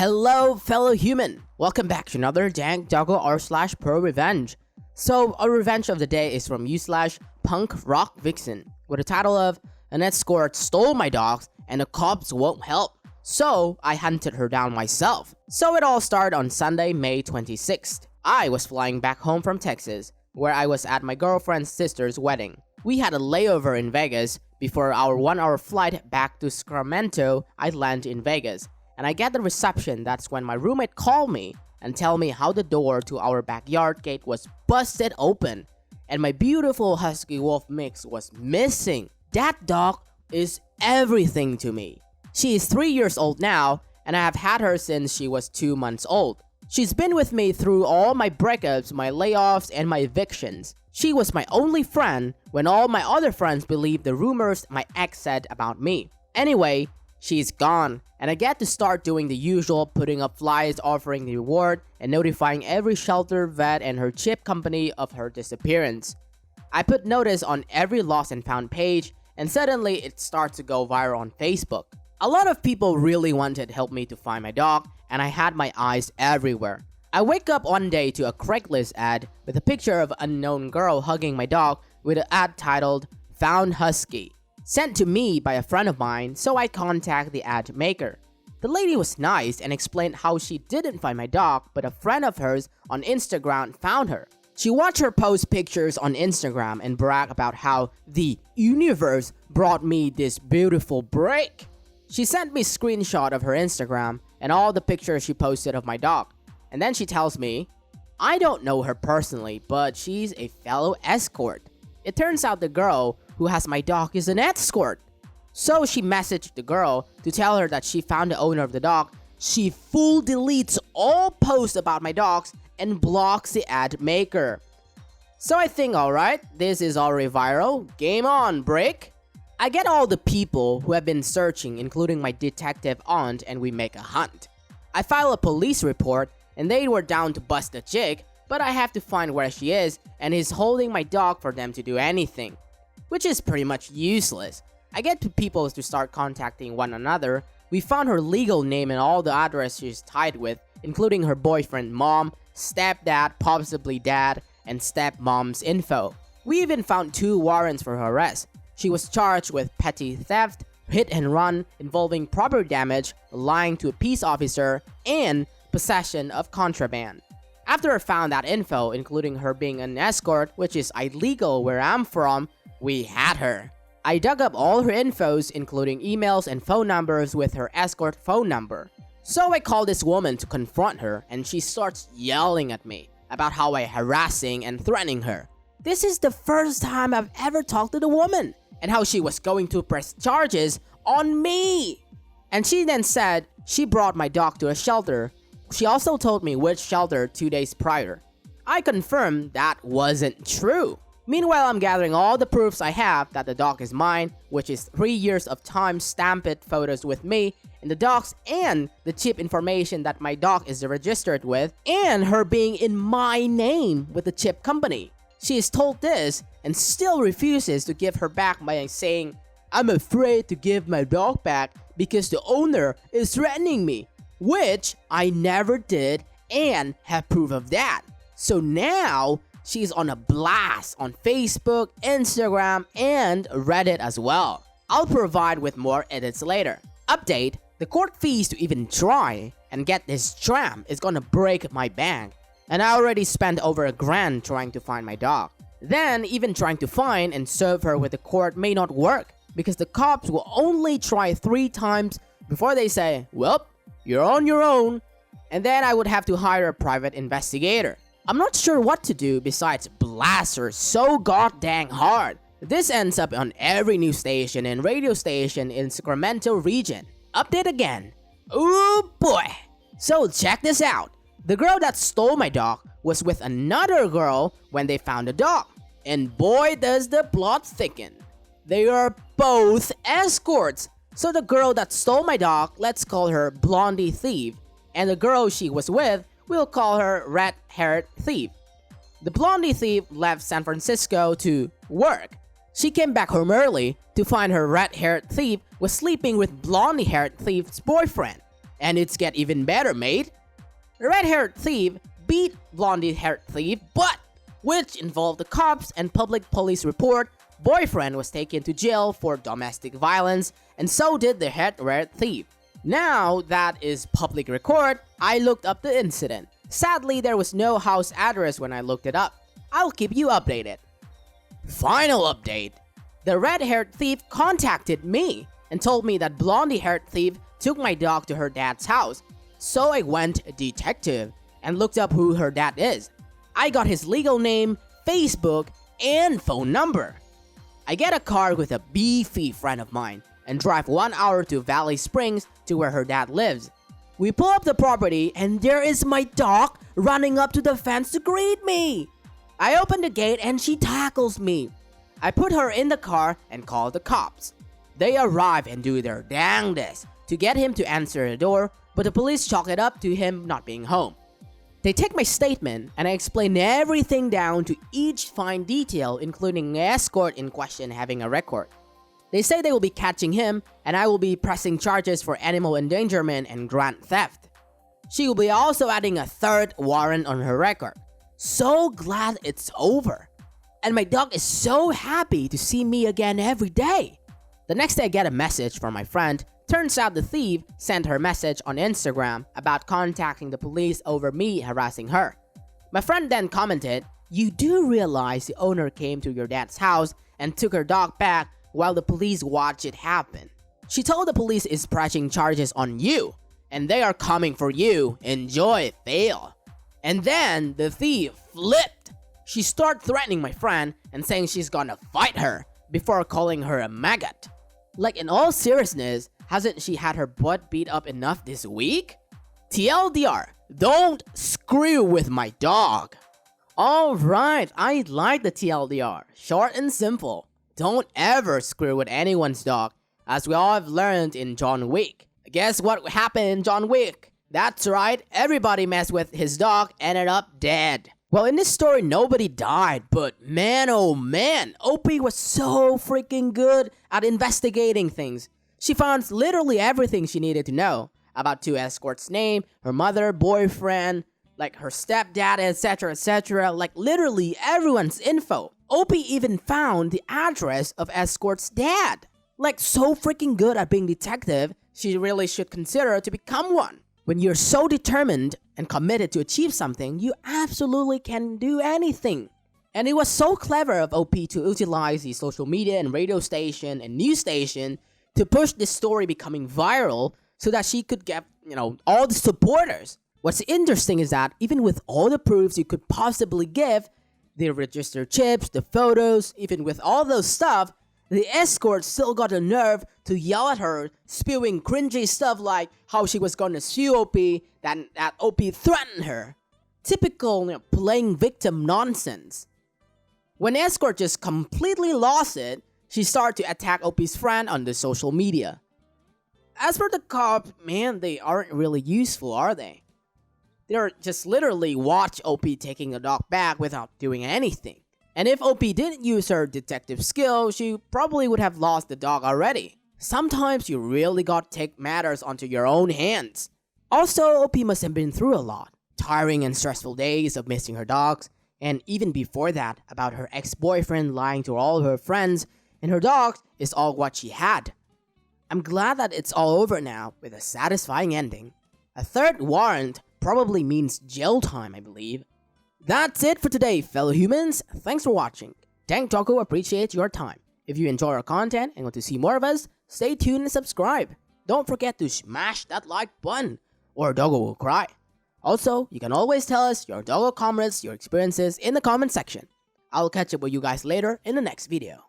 Hello, fellow human! Welcome back to another Dank Doggo r/ ProRevenge. So, our revenge of the day is from u/punk rock vixen with the title of "An escort stole my dogs and the cops won't help. So, I hunted her down myself." So, it all started on Sunday, May 26th. I was flying back home from Texas, where I was at my girlfriend's sister's wedding. We had a layover in Vegas. Before our 1-hour flight back to Sacramento, I land in Vegas, and I get the reception. That's when my roommate called me and tell me how the door to our backyard gate was busted open, and my beautiful husky wolf mix was missing. That dog is everything to me. She is 3 years old now, and I have had her since she was 2 months old. She's been with me through all my breakups, my layoffs, and my evictions. She was my only friend when all my other friends believed the rumors my ex said about me. Anyway, she's gone, and I get to start doing the usual, putting up flyers offering the reward and notifying every shelter, vet, and her chip company of her disappearance. I put notice on every lost and found page, and suddenly it starts to go viral on Facebook. A lot of people really wanted help me to find my dog, and I had my eyes everywhere. I wake up one day to a Craigslist ad with a picture of an unknown girl hugging my dog with an ad titled "Found Husky," sent to me by a friend of mine, so I contact the ad maker. The lady was nice and explained how she didn't find my dog, but a friend of hers on Instagram found her. She watched her post pictures on Instagram and brag about how the universe brought me this beautiful break. She sent me a screenshot of her Instagram and all the pictures she posted of my dog. And then she tells me, I don't know her personally, but she's a fellow escort. It turns out the girl who has my dog is an escort. So she messaged the girl to tell her that she found the owner of the dog. She full deletes all posts about my dogs and blocks the ad maker. So I think, alright, this is already viral. Game on, break. I get all the people who have been searching, including my detective aunt, and we make a hunt. I file a police report, and they were down to bust the chick, but I have to find where she is, and he's holding my dog for them to do anything, which is pretty much useless. I get to people to start contacting one another. We found her legal name and all the address she's tied with, including her boyfriend, mom, stepdad, possibly dad, and stepmom's info. We even found 2 warrants for her arrest. She was charged with petty theft, hit and run involving property damage, lying to a peace officer, and possession of contraband. After I found that info, including her being an escort, which is illegal where I'm from, we had her. I dug up all her infos, including emails and phone numbers with her escort phone number. So I called this woman to confront her, and she starts yelling at me about how I harassing and threatening her. This is the first time I've ever talked to the woman, and how she was going to press charges on me. And she then said she brought my dog to a shelter. She also told me which shelter 2 days prior. I confirmed that wasn't true. Meanwhile, I'm gathering all the proofs I have that the dog is mine, which is 3 years of time-stamped photos with me and the dogs, and the chip information that my dog is registered with, and her being in my name with the chip company. She is told this and still refuses to give her back by saying, "I'm afraid to give my dog back because the owner is threatening me," which I never did and have proof of that. So now, she's on a blast on Facebook, Instagram, and Reddit as well. I'll provide with more edits later. Update, the court fees to even try and get this tramp is gonna break my bank. And I already spent over $1,000 trying to find my dog. Then, even trying to find and serve her with the court may not work, because the cops will only try 3 times before they say, "Well, you're on your own," and then I would have to hire a private investigator. I'm not sure what to do besides blast her so goddamn hard. This ends up on every news station and radio station in Sacramento region. Update again. Ooh boy. So check this out. The girl that stole my dog was with another girl when they found the dog. And boy does the plot thicken. They are both escorts. So the girl that stole my dog, let's call her Blondie Thief. And the girl she was with, we'll call her Red-Haired Thief. The Blondie Thief left San Francisco to work. She came back home early to find her Red-Haired Thief was sleeping with Blondie-Haired Thief's boyfriend. And it's get even better, mate. The red-haired thief beat blondie-haired thief, but which involved the cops and public police report. Boyfriend was taken to jail for domestic violence, and so did the red-haired thief. Now that is public record, I looked up the incident. Sadly, there was no house address when I looked it up. I'll keep you updated. Final update. The red-haired thief contacted me and told me that blondie-haired thief took my dog to her dad's house. So I went detective and looked up who her dad is. I got his legal name, Facebook, and phone number. I get a car with a beefy friend of mine and drive 1 hour to Valley Springs to where her dad lives. We pull up the property and there is my dog running up to the fence to greet me. I open the gate and she tackles me. I put her in the car and call the cops. They arrive and do their dangdest to get him to answer the door, but the police chalk it up to him not being home. They take my statement and I explain everything down to each fine detail, including the escort in question having a record. They say they will be catching him and I will be pressing charges for animal endangerment and grand theft. She will be also adding a third warrant on her record. So glad it's over. And my dog is so happy to see me again every day. The next day I get a message from my friend. Turns out the thief sent her message on Instagram about contacting the police over me harassing her. My friend then commented, "You do realize the owner came to your dad's house and took her dog back while the police watched it happen. She told the police is pressing charges on you, and they are coming for you. Enjoy, fail." And then the thief flipped. She started threatening my friend and saying she's gonna fight her before calling her a maggot. Like, in all seriousness, hasn't she had her butt beat up enough this week? TLDR, don't screw with my dog. Alright, I like the TLDR. Short and simple. Don't ever screw with anyone's dog, as we all have learned in John Wick. Guess what happened in John Wick? That's right, everybody messed with his dog, ended up dead. Well, in this story, nobody died, but man, oh man, OP was so freaking good at investigating things. She found literally everything she needed to know about two escorts' name, her mother, boyfriend, like her stepdad, etc., like literally everyone's info. OP even found the address of escort's dad. Like, so freaking good at being detective, she really should consider to become one. When you're so determined and committed to achieve something, you absolutely can do anything. And it was so clever of OP to utilize the social media and radio station and news station to push this story becoming viral so that she could get, all the supporters. What's interesting is that even with all the proofs you could possibly give, the registered chips, the photos, even with all those stuff, the escort still got the nerve to yell at her, spewing cringy stuff like how she was gonna sue OP, that OP threatened her. Typical playing victim nonsense. When escort just completely lost it, she started to attack OP's friend on the social media. As for the cops, man, they aren't really useful, are they? They're just literally watch OP taking the dog back without doing anything. And if OP didn't use her detective skill, she probably would have lost the dog already. Sometimes you really gotta take matters onto your own hands. Also, OP must have been through a lot. Tiring and stressful days of missing her dogs, and even before that, about her ex-boyfriend lying to all her friends, and her dogs is all what she had. I'm glad that it's all over now with a satisfying ending. A third warrant probably means jail time, I believe. That's it for today, fellow humans. Thanks for watching. Dank Doggo appreciates your time. If you enjoy our content and want to see more of us, stay tuned and subscribe. Don't forget to smash that like button, or Doggo will cry. Also, you can always tell us your Doggo comments, your experiences in the comment section. I'll catch up with you guys later in the next video.